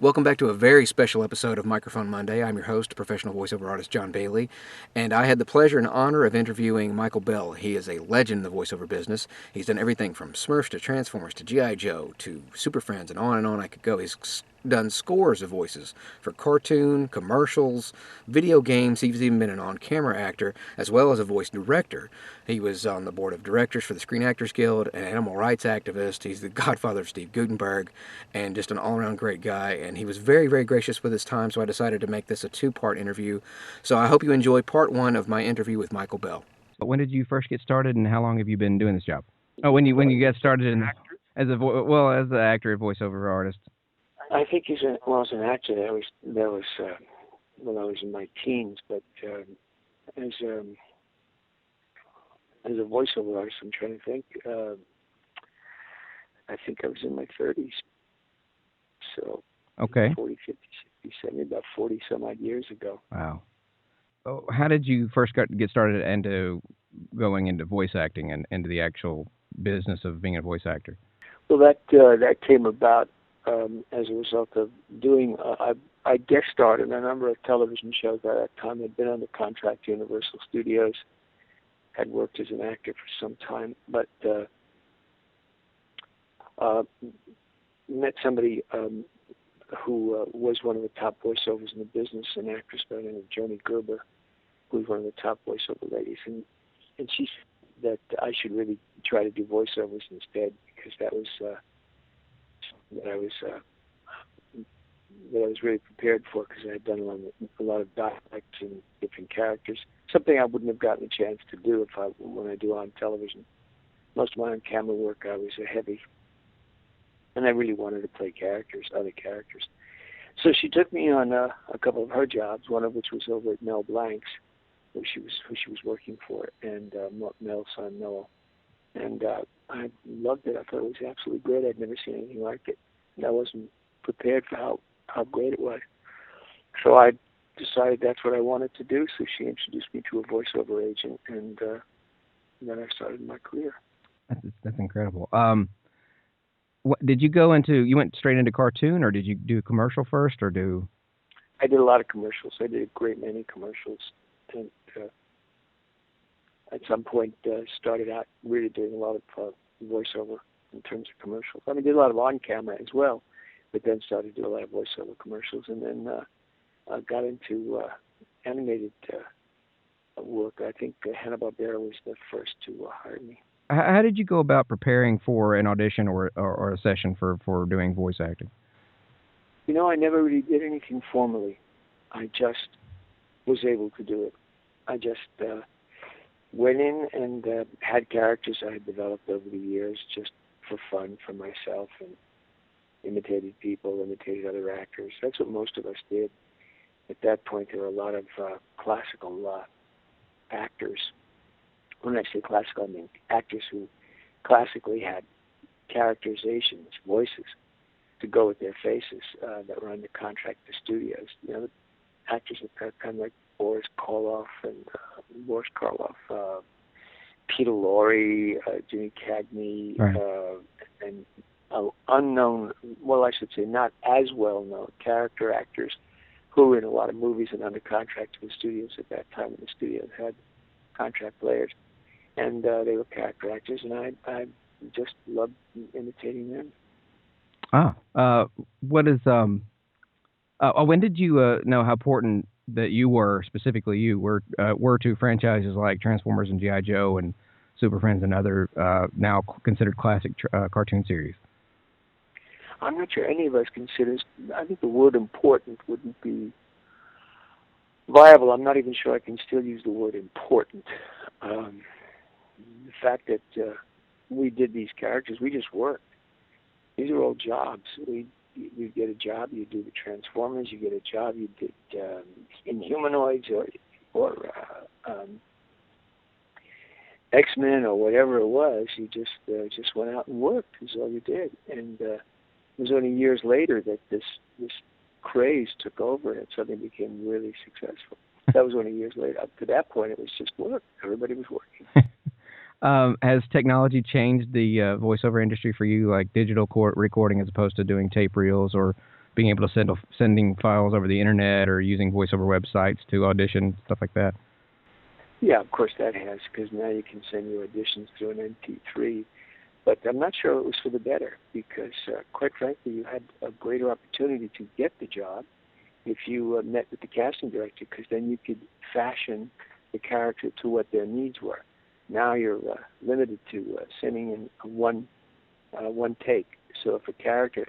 Welcome back to a very special episode of Microphone Monday. I'm your host, professional voiceover artist John Bailey, and I had the pleasure and honor of interviewing Michael Bell. He is a legend in the voiceover business. He's done everything from Smurfs to Transformers to G.I. Joe to Super Friends and on I could go. He's done scores of voices for cartoon, commercials, video games. He's even been an on-camera actor as well as a voice director. He was on the board of directors for the Screen Actors Guild, an animal rights activist. He's the godfather of Steve Guttenberg, and just an all-around great guy. And he was very, very gracious with his time, so I decided to make this a two-part interview. So I hope you enjoy part one of my interview with Michael Bell. When did you first get started, and how long have you been doing this job? Oh, when you got started as as an actor, a voiceover artist. I think as an actor. That was when I was in my teens. But as as a voiceover artist, I'm trying to think. I think I was in my 30s. So Okay. 40, 50, 60, 70, about 40 some odd years ago. Wow. Oh, how did you first get started into going into voice acting and into the actual business of being a voice actor? Well, that came about as a result of doing. I guest starred in a number of television shows at that time. I'd been under contract to Universal Studios. Had worked as an actor for some time, but met somebody who was one of the top voiceovers in the business, an actress by the name of Joni Gerber, who was one of the top voiceover ladies, and she said that I should really try to do voiceovers instead, because that was that I was really prepared for, because I had done a lot of dialects and different characters, something I wouldn't have gotten a chance to do when I do on television. Most of my on-camera work, I was a heavy, and I really wanted to play other characters. So she took me on a couple of her jobs, one of which was over at Mel Blanc's, who she was working for, and Mel's son Noel. And I loved it. I thought it was absolutely great. I'd never seen anything like it, and I wasn't prepared for how great it was. So I decided that's what I wanted to do. So she introduced me to a voiceover agent, and then I started my career. That's incredible. What did you go into? You went straight into cartoon, or did you do commercial first, or do? I did a lot of commercials. I did a great many commercials, and at some point started out really doing a lot of voiceover in terms of commercials. I did a lot of on-camera as well, but then started to do a lot of voiceover commercials, and then got into animated work. I think Hanna-Barbera was the first to hire me. How did you go about preparing for an audition or a session for doing voice acting? I never really did anything formally. I just was able to do it. I just went in and had characters I had developed over the years just for fun, for myself, and imitated people, imitated other actors. That's what most of us did. At that point, there were a lot of classical actors. When I say classical, I mean actors who classically had characterizations, voices, to go with their faces that were under contract to studios. Actors that kind of like Boris Karloff, Peter Lorre, Jimmy Cagney, Right. and unknown, well, I should say not as well-known character actors who were in a lot of movies and under contract to the studios at that time, when the studios had contract players. And they were character actors, and I just loved imitating them. What is when did you know how important that specifically you were to franchises like Transformers and G.I. Joe and Super Friends and other now considered classic cartoon series? I'm not sure any of us considers. I think the word important wouldn't be viable. I'm not even sure I can still use the word important. The fact that we did these characters, we just worked. These are all jobs. You get a job, you do the Transformers. You get a job, you did Inhumanoids or X-Men or whatever it was. You just went out and worked. Is all you did. And it was only years later that this craze took over and suddenly became really successful. That was only years later. Up to that point, it was just work. Everybody was working. Has technology changed the voiceover industry for you, like digital recording as opposed to doing tape reels or being able to sending files over the internet or using voiceover websites to audition, stuff like that? Yeah, of course that has, because now you can send your auditions through an MP3. But I'm not sure it was for the better, because quite frankly, you had a greater opportunity to get the job if you met with the casting director, because then you could fashion the character to what their needs were. Now you're limited to sending in one take. So if a character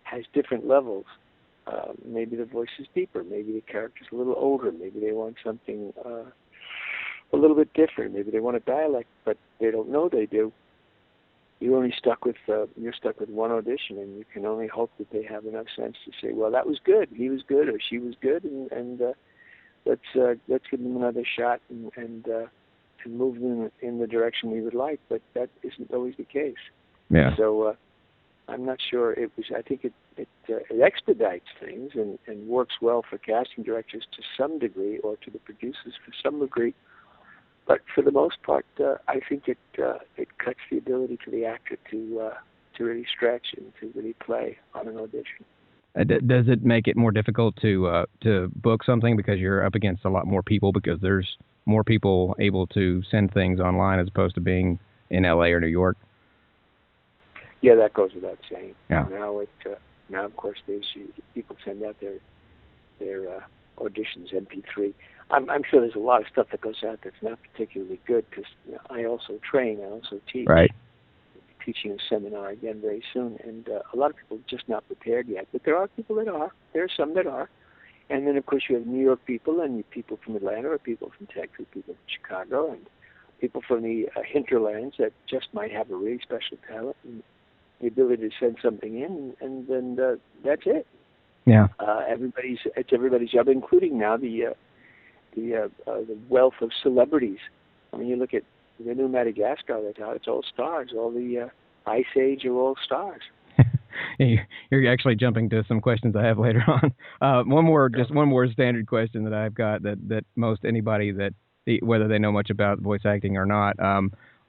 has different levels, maybe the voice is deeper, maybe the character's a little older, maybe they want something a little bit different, maybe they want a dialect, but they don't know they do. You're stuck with one audition, and you can only hope that they have enough sense to say, well, that was good, he was good, or she was good, and let's give them another shot and move them in the direction we would like. But that isn't always the case. Yeah. So I'm not sure it was. I think it expedites things and works well for casting directors to some degree, or to the producers for some degree. But for the most part, I think it cuts the ability for the actor to really stretch and to really play on an audition. Does it make it more difficult to book something because you're up against a lot more people, because there's more people able to send things online as opposed to being in LA or New York? Yeah, that goes without saying. Yeah. Now of course people send out their auditions MP3. I'm sure there's a lot of stuff that goes out that's not particularly good, because I also train, I also teach. Right. Teaching a seminar again very soon, and a lot of people are just not prepared yet. But there are people that are. There are some that are. And then, of course, you have New York people, and people from Atlanta, or people from Texas, people from Chicago, and people from the hinterlands that just might have a really special talent and the ability to send something in, and then that's it. Yeah. It's everybody's job, including now the wealth of celebrities. I mean, you look at the new Madagascar that's out; it's all stars. All the Ice Age are all stars. You're actually jumping to some questions I have later on. One more standard question that I've got that most anybody that whether they know much about voice acting or not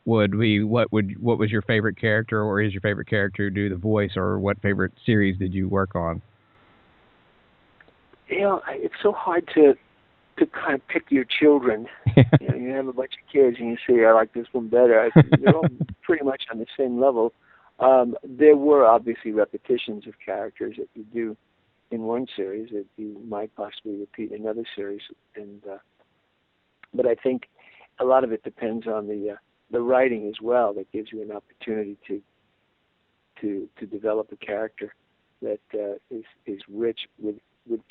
would be what was your favorite character, or is your favorite character do the voice, or what favorite series did you work on? It's so hard to kind of pick your children. You have a bunch of kids and you say, I like this one better. They're all pretty much on the same level. There were obviously repetitions of characters that you do in one series that you might possibly repeat in another series, but I think a lot of it depends on the writing as well. That gives you an opportunity to develop a character that is rich with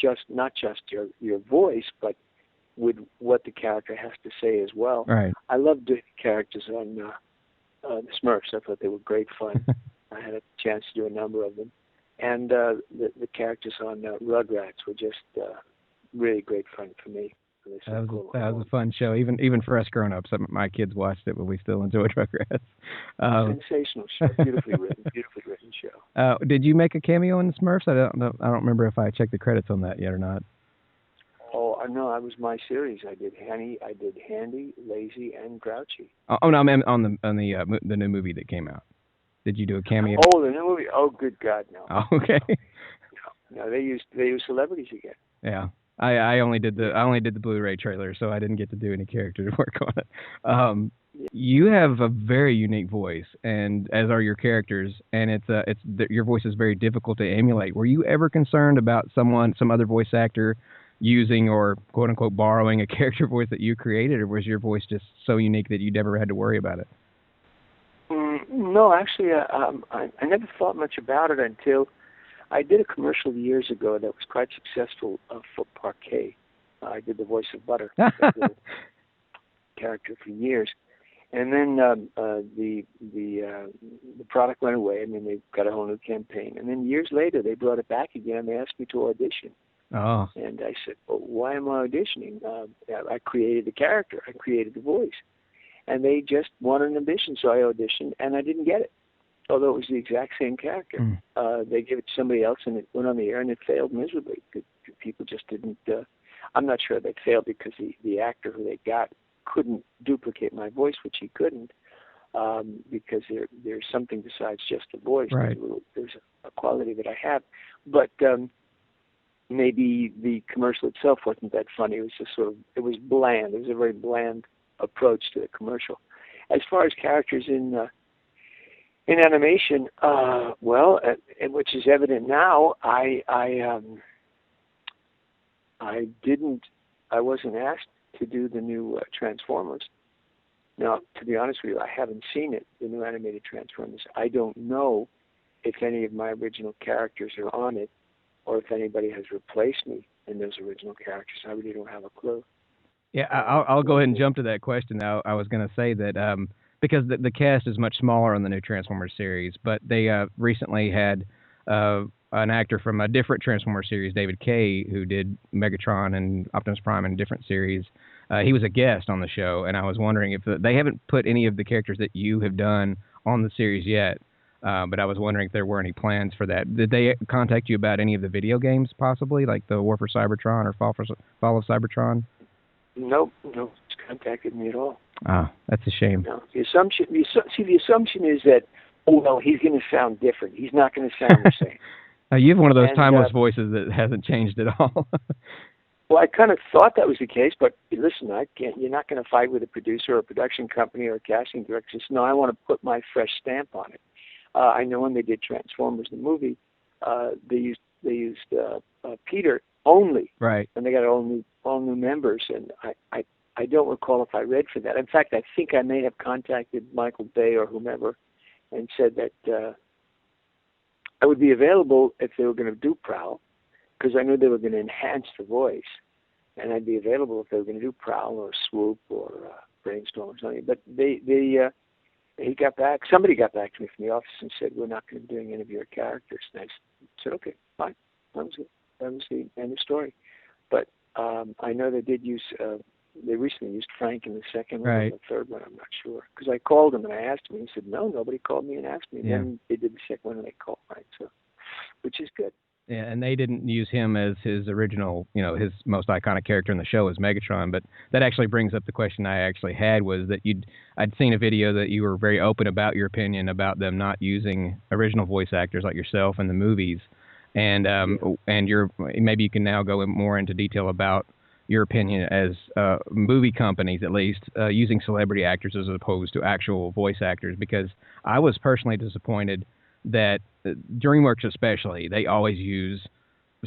just not just your voice, but with what the character has to say as well. Right. I love doing characters on the Smurfs. I thought they were great fun. I had a chance to do a number of them. And the characters on Rugrats were just really great fun for me. That was a fun show, even for us grown-ups. My kids watched it, but we still enjoyed Rugrats. Sensational show, beautifully written show. Did you make a cameo in the Smurfs? I don't remember if I checked the credits on that yet or not. Oh no, that was my series. I did Handy, Lazy, and Grouchy. Oh no, I mean on the new movie that came out. Did you do a cameo? Oh, the new movie. Oh, good God, no. Oh, okay. No, they used celebrities again. Yeah. I only did the Blu-ray trailer, so I didn't get to do any character work on it. You have a very unique voice, and as are your characters, and your voice is very difficult to emulate. Were you ever concerned about some other voice actor using or quote unquote borrowing a character voice that you created, or was your voice just so unique that you never had to worry about it? No, actually, I never thought much about it until I did a commercial years ago that was quite successful for Parquet. I did the voice of Butter, that little character for years, and then the product went away. I mean, they got a whole new campaign, and then years later they brought it back again. They asked me to audition. Oh. And I said, well, why am I auditioning? I created the character. I created the voice. And they just wanted an audition, so I auditioned, and I didn't get it, although it was the exact same character. They gave it to somebody else, and it went on the air, and it failed miserably. People just didn't. I'm not sure they failed because the actor who they got couldn't duplicate my voice, which he couldn't, because there's something besides just the voice. Right. There's a quality that I have. But maybe the commercial itself wasn't that funny. It was just it was bland. It was a very bland approach to the commercial. As far as characters in animation, which is evident now, I wasn't asked to do the new Transformers. Now, to be honest with you, I haven't seen it, the new animated Transformers. I don't know if any of my original characters are on it, or if anybody has replaced me in those original characters. I really don't have a clue. Yeah, I'll go ahead and jump to that question now. I was going to say that because the cast is much smaller on the new Transformers series, but they recently had an actor from a different Transformers series, David Kaye, who did Megatron and Optimus Prime in different series. He was a guest on the show, and I was wondering if they haven't put any of the characters that you have done on the series yet. But I was wondering if there were any plans for that. Did they contact you about any of the video games, possibly, like the War for Cybertron or Fall of Cybertron? Nope, no, it's contacted me at all. Ah, that's a shame. No, the assumption is that, he's going to sound different. He's not going to sound the same. You have one of those timeless voices that hasn't changed at all. Well, I kind of thought that was the case, but listen, you're not going to fight with a producer or a production company or a casting director. No, I want to put my fresh stamp on it. I know when they did Transformers, the movie, they used Peter only, right? And they got all new members, and I don't recall if I read for that. In fact, I think I may have contacted Michael Bay or whomever, and said that I would be available if they were going to do Prowl, because I knew they were going to enhance the voice, and I'd be available if they were going to do Prowl or Swoop or Brainstorm or something. But somebody got back to me from the office and said, we're not going to be doing any of your characters. And I said, okay, fine. That was it. That was the end of story. But I know they did use, they recently used Frank in the second one, right. Or the third one, I'm not sure. Because I called him and I asked him, and he said, no, nobody called me and asked me. And then they did the second one and they called Frank, which is good. Yeah, and they didn't use him as his original, his most iconic character in the show as Megatron. But that actually brings up the question I actually had, was that I'd seen a video that you were very open about your opinion about them not using original voice actors like yourself in the movies. And maybe you can now go more into detail about your opinion as movie companies, at least, using celebrity actors as opposed to actual voice actors, because I was personally disappointed that DreamWorks especially, they always use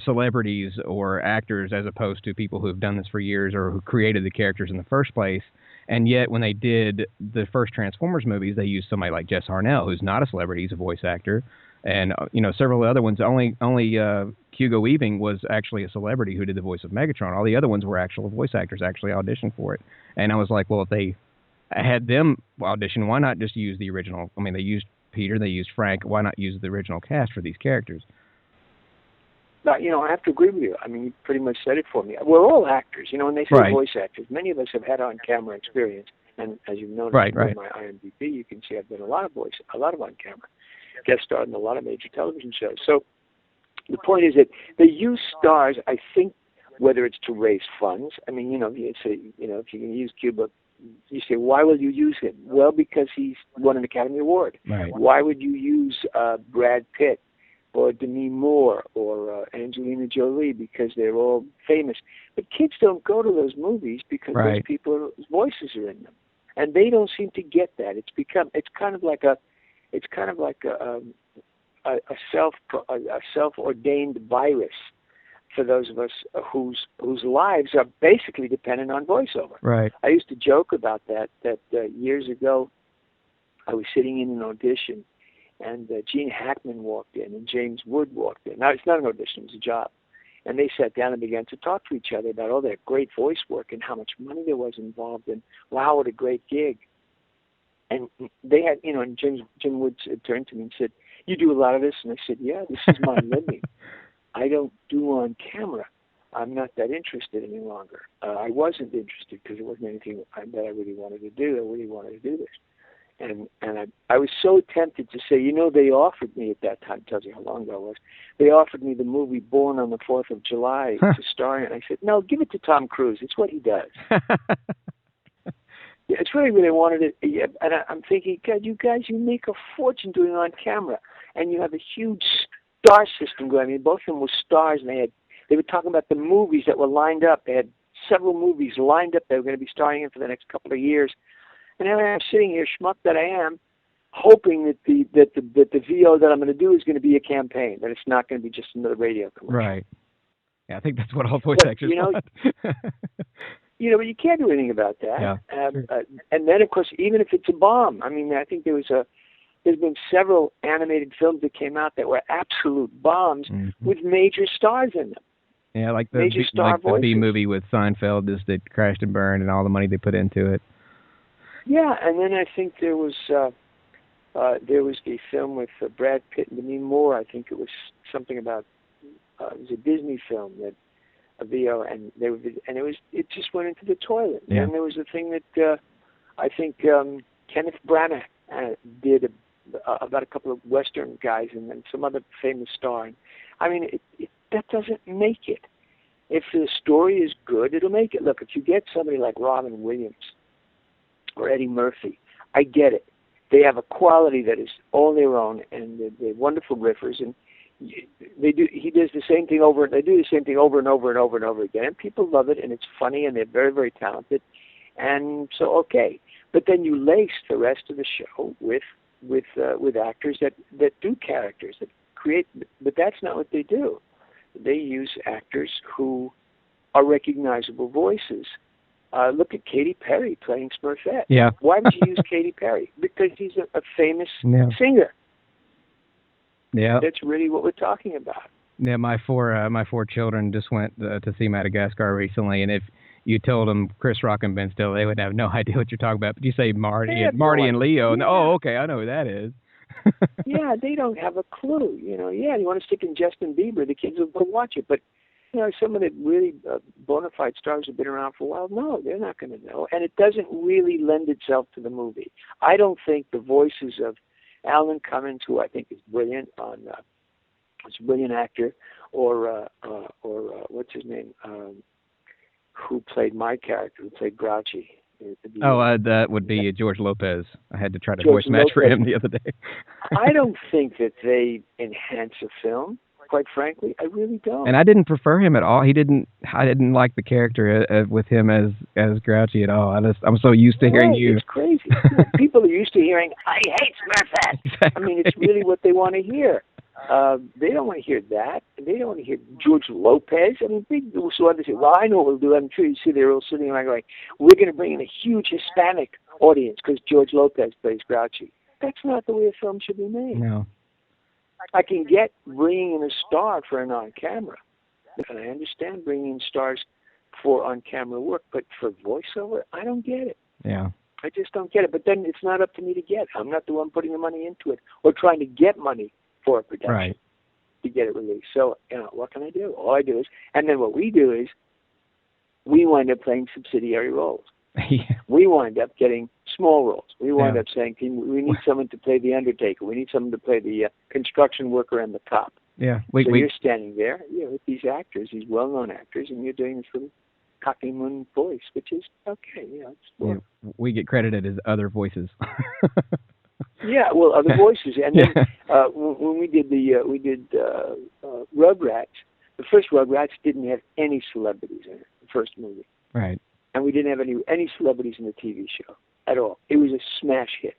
celebrities or actors as opposed to people who have done this for years or who created the characters in the first place. And yet when they did the first Transformers movies, they used somebody like Jess Harnell, who's not a celebrity, he's a voice actor. And, several other ones. Only Hugo Weaving was actually a celebrity who did the voice of Megatron. All the other ones were actual voice actors, actually auditioned for it. And I was like, well, if they had them audition, why not just use the original? I mean, they used Peter, they used Frank. Why not use the original cast for these characters? But, I have to agree with you. I mean, you pretty much said it for me. We're all actors. When they say right. voice actors, many of us have had on-camera experience. And as you've noticed right. in my IMDb, you can see I've done a lot of on-camera. Guest starred in a lot of major television shows. So the point is that they use stars, I think, whether it's to raise funds. I mean, you say, if you can use Cuba, you say, why will you use him? Well, because he's won an Academy Award. Right. Why would you use Brad Pitt or Demi Moore or Angelina Jolie? Because they're all famous. But kids don't go to those movies because right. those people's voices are in them, and they don't seem to get that. It's kind of like a self-ordained virus for those of us whose lives are basically dependent on voiceover. Right. I used to joke about that years ago. I was sitting in an audition, and Gene Hackman walked in, and James Wood walked in. Now, it's not an audition, it's a job. And they sat down and began to talk to each other about all their great voice work and how much money there was involved, and wow, what a great gig. And they had, and Jim Wood turned to me and said, you do a lot of this? And I said, yeah, this is my living. I don't do on camera. I'm not that interested any longer. I wasn't interested because it wasn't anything that I really wanted to do. I really wanted to do this. And I was so tempted to say, they offered me at that time, tells you how long ago it was, they offered me the movie Born on the 4th of July to star in. I said, no, give it to Tom Cruise. It's what he does. It's really what I wanted it. Yeah, and I'm thinking, God, you guys, you make a fortune doing it on camera. And you have a huge star system going. I mean, both of them were stars, and they They were talking about the movies that were lined up. They had several movies lined up they were going to be starring in for the next couple of years. And here I am sitting here, schmuck that I am, hoping that the VO that I'm going to do is going to be a campaign, that it's not going to be just another radio commercial. Right. Yeah, I think that's what all voice actors want. But you can't do anything about that. Yeah, sure. And then, of course, even if it's a bomb, I mean, I think there's been several animated films that came out that were absolute bombs with major stars in them. Yeah, like the B movie with Seinfeld, that crashed and burned, and all the money they put into it. Yeah, and then I think there was the film with Brad Pitt and Demi Moore. I think it was something about it was a Disney film that a VO, and it just went into the toilet. Yeah. And there was a thing that I think Kenneth Branagh did about a couple of Western guys and then some other famous star. And, I mean, that doesn't make it. If the story is good, it'll make it. Look, if you get somebody like Robin Williams or Eddie Murphy, I get it. They have a quality that is all their own, and they're wonderful riffers, and they do. He does the same thing over. They do the same thing over and over and over and over again. And people love it, and it's funny, and they're very, very talented. And so, okay, but then you lace the rest of the show with actors that do characters, that create. But that's not what they do. They use actors who are recognizable voices. Look at Katy Perry playing Smurfette. Yeah. Why would you use Katy Perry? Because he's a famous singer. Yeah. That's really what we're talking about. Yeah, my four children just went to see Madagascar recently, and if you told them Chris Rock and Ben Stiller, they would have no idea what you're talking about. But you say Marty and Leo, and oh, okay, I know who that is. Yeah, they don't have a clue. You want to stick in Justin Bieber, the kids will go watch it. But some of the really bona fide stars have been around for a while. No, they're not going to know, and it doesn't really lend itself to the movie. I don't think the voices of Alan Cummins, who I think is brilliant is a brilliant actor, or what's his name, who played my character, who played Grouchy. That would be George Lopez. I had to try to voice match for him the other day. I don't think that they enhance a film. Quite frankly, I really don't. And I didn't prefer him at all. I didn't like the character with him as Grouchy at all. I'm so used to hearing you. It's crazy. People are used to hearing, "I hate Smurfette." Exactly. I mean, it's really what they want to hear. They don't want to hear that. They don't want to hear George Lopez. I mean, so others say, "Well, I know what we'll do." I'm sure you see they're all sitting around going, "We're going to bring in a huge Hispanic audience because George Lopez plays Grouchy." That's not the way a film should be made. No. I can get bringing in a star for an on-camera, and I understand bringing in stars for on-camera work, but for voiceover, I don't get it. Yeah. I just don't get it. But then it's not up to me to get it. I'm not the one putting the money into it or trying to get money for a production to get it released. So, what can I do? All I do is, and then what we do is, we wind up playing subsidiary roles. Yeah. We wind up getting small roles. We wind up saying, we need someone to play the undertaker. We need someone to play the construction worker and the cop. Yeah. So you're standing there with these actors, these well-known actors, and you're doing this little cocky moon voice, which is okay. It's we get credited as other voices. Yeah, well, other voices. And then when we did Rugrats, the first Rugrats didn't have any celebrities in it, the first movie. Right. And we didn't have any celebrities in the TV show at all. It was a smash hit.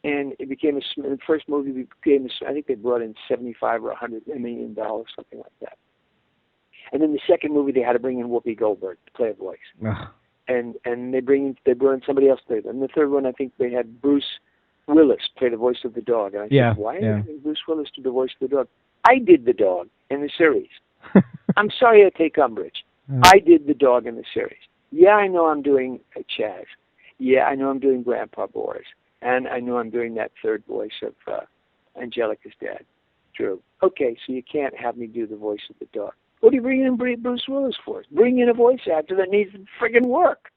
And it became the first movie became, I think they brought in $75 or $100 million, something like that. And then the second movie, they had to bring in Whoopi Goldberg to play a voice. And they brought in somebody else to play it. And the third one, I think they had Bruce Willis play the voice of the dog. And I said, why are they having Bruce Willis do the voice of the dog? I did the dog in the series. I'm sorry I take umbrage. I did the dog in the series. Yeah, I know I'm doing Chaz. Yeah, I know I'm doing Grandpa Boris. And I know I'm doing that third voice of Angelica's dad, Drew. Okay, so you can't have me do the voice of the dog. What are you bringing in Bruce Willis for? Bring in a voice actor that needs to friggin' work.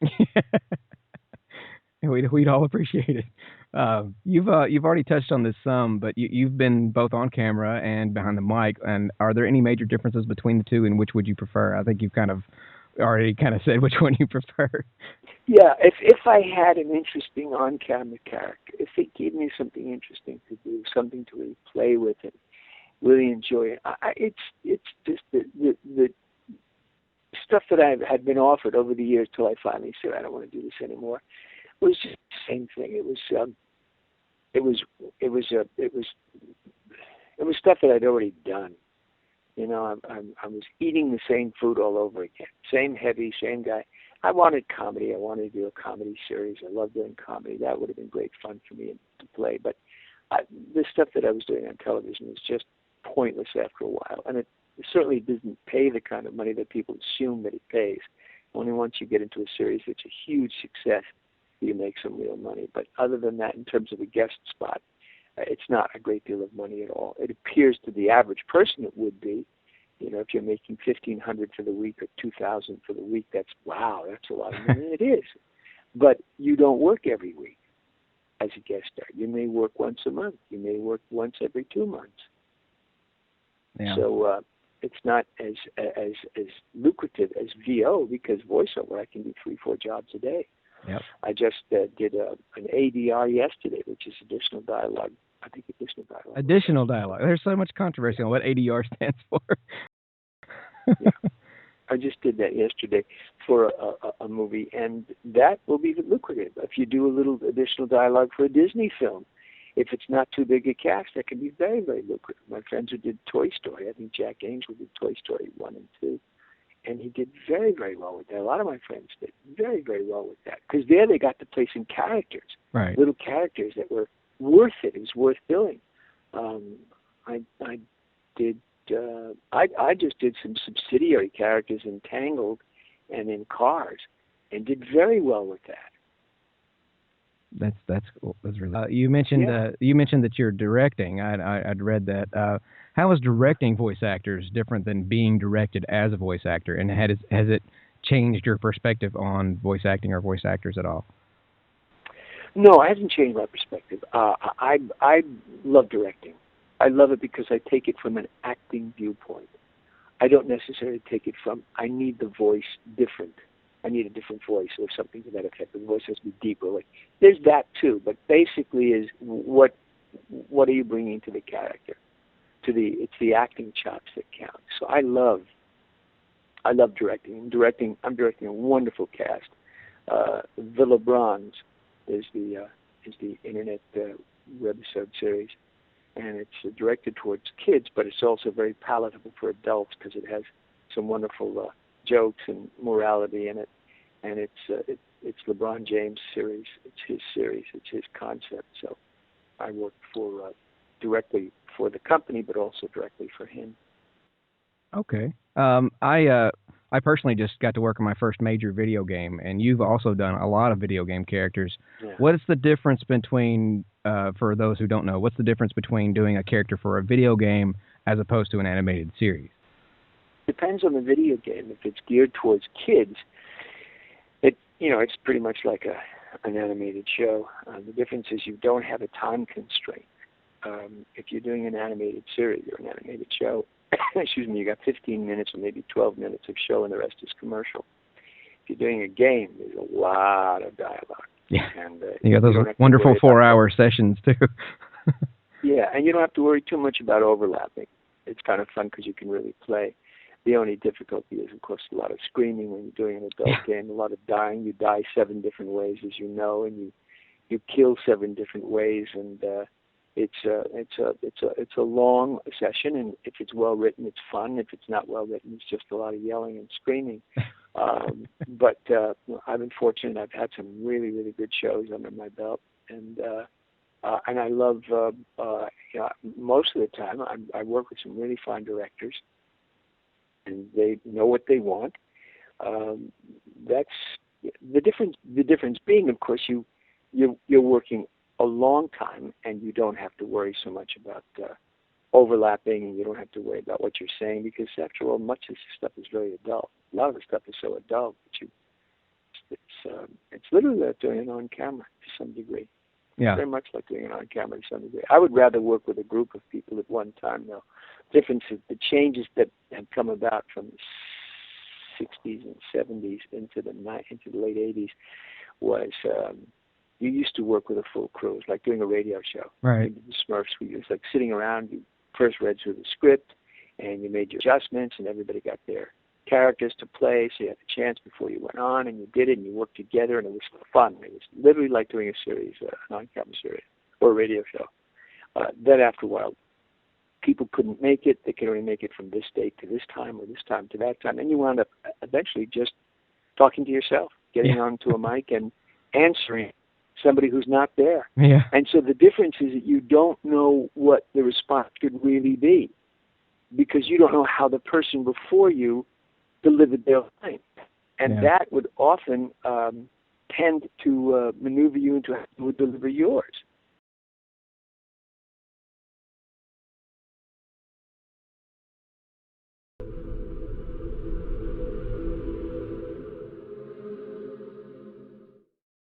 We'd all appreciate it. You've already touched on this some, but you've been both on camera and behind the mic. And are there any major differences between the two, and which would you prefer? I think you've already said which one you prefer. Yeah, if I had an interesting on-camera character, if they gave me something interesting to do, something to really play with it, really enjoy it. It's just the stuff that I had been offered over the years till I finally said I don't want to do this anymore. It was just the same thing. It was stuff that I'd already done. You know, I was eating the same food all over again. Same heavy, same guy. I wanted comedy. I wanted to do a comedy series. I love doing comedy. That would have been great fun for me to play. But the stuff that I was doing on television was just pointless after a while. And it certainly doesn't pay the kind of money that people assume that it pays. Only once you get into a series that's a huge success, you make some real money. But other than that, in terms of a guest spot, it's not a great deal of money at all. It appears to the average person it would be. You know, if you're making $1,500 for the week or $2,000 for the week, that's a lot of money. It is. But you don't work every week as a guest star. You may work once a month. You may work once every 2 months. Yeah. So it's not as lucrative as VO, because voiceover, I can do 3-4 jobs a day. Yep. I just did an ADR yesterday, which is additional dialogue. I think additional dialogue. Additional dialogue. There's so much controversy on what ADR stands for. Yeah. I just did that yesterday for a movie, and that will be lucrative. If you do a little additional dialogue for a Disney film, if it's not too big a cast, that can be very, very lucrative. My friends who did Toy Story, I think Jack Angel did Toy Story 1 and 2, and he did very, very well with that. A lot of my friends did very, very well with that, because there they got to play some characters, right? Little characters that were worth it. It was worth billing. I just did some subsidiary characters in Tangled and in Cars, and did very well with that. That's cool. That's really. You mentioned that you're directing. I'd read that. How is directing voice actors different than being directed as a voice actor, and has it changed your perspective on voice acting or voice actors at all? No, it hasn't changed my perspective. I love directing. I love it because I take it from an acting viewpoint. I don't necessarily take it from, I need the voice different. I need a different voice or something to that effect. The voice has to be deeper. Like, there's that too, but basically is what are you bringing to the character? It's the acting chops that count. So I love directing. I'm directing a wonderful cast. Villa Bronze is the internet webisode series, and it's directed towards kids, but it's also very palatable for adults because it has some wonderful jokes and morality in it. And it's LeBron James' series. It's his series. It's his concept. So I work for directly for the company, but also directly for him. Okay. I personally just got to work on my first major video game, and you've also done a lot of video game characters. Yeah. What is the difference between, for those who don't know, what's the difference between doing a character for a video game as opposed to an animated series? Depends on the video game. If it's geared towards kids, it's pretty much like an animated show. The difference is you don't have a time constraint. If you're doing an animated series or an animated show, excuse me, you got 15 minutes or maybe 12 minutes of show and the rest is commercial. If you're doing a game, there's a lot of dialogue. Yeah, and you got those wonderful 4-hour sessions too. Yeah, and you don't have to worry too much about overlapping. It's kind of fun because you can really play. The only difficulty is, of course, a lot of screaming when you're doing an adult game, a lot of dying. You die 7 different ways, as you know, and you kill 7 different ways, and it's a long session. And if it's well written, it's fun. If it's not well written, it's just a lot of yelling and screaming. But I've been fortunate. I've had some really, really good shows under my belt, and I love. Most of the time, I work with some really fine directors, and they know what they want. That's the difference. The difference being, of course, you're working a long time, and you don't have to worry so much about overlapping, and you don't have to worry about what you're saying, because after all, much of this stuff is very adult. A lot of the stuff is so adult that it's literally like doing it on camera to some degree. Yeah. Very much like doing it on camera to some degree. I would rather work with a group of people at one time, though. Difference is the changes that have come about from the 60s and 70s into the late 80s was you used to work with a full crew. It was like doing a radio show. Right. The Smurfs, it was like sitting around, you first read through the script, and you made your adjustments, and everybody got their characters to play, so you had a chance before you went on, and you did it, and you worked together, and it was fun. It was literally like doing a series, an on-camera series, or a radio show. Then after a while, people couldn't make it. They could only make it from this date to this time, or this time to that time, and you wound up eventually just talking to yourself, getting onto a mic and answering somebody who's not there. Yeah. And so the difference is that you don't know what the response could really be, because you don't know how the person before you delivered their line. And that would often tend to maneuver you into how you would deliver yours.